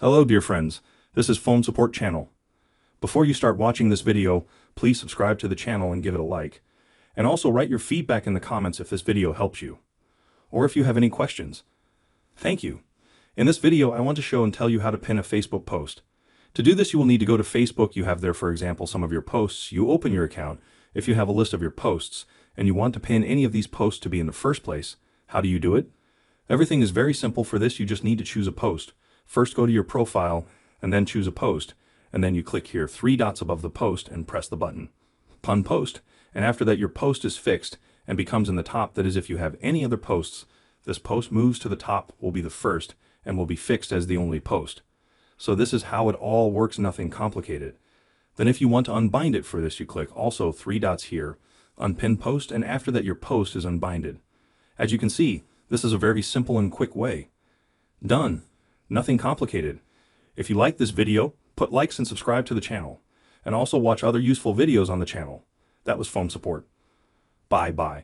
Hello dear friends, this is Phone Support Channel. Before you start watching this video, please subscribe to the channel and give it a like. And also write your feedback in the comments if this video helps you, or if you have any questions. Thank you. In this video I want to show and tell you how to pin a Facebook post. To do this you will need to go to Facebook. You have there for example some of your posts. You open your account if you have a list of your posts and you want to pin any of these posts to be in the first place. How do you do it? Everything is very simple. For this you just need to choose a post. First go to your profile and then choose a post, and then you click here 3 dots above the post and press the button Pin Post, and after that your post is fixed and becomes in the top. That is, if you have any other posts, this post moves to the top, will be the first, and will be fixed as the only post. So this is how it all works, nothing complicated. Then if you want to unbind it, for this you click also 3 dots here, Unpin Post, and after that your post is unbinded. As you can see, this is a very simple and quick way. Done. Nothing complicated. If you like this video, put likes and subscribe to the channel. And also watch other useful videos on the channel. That was Phone Support. Bye bye.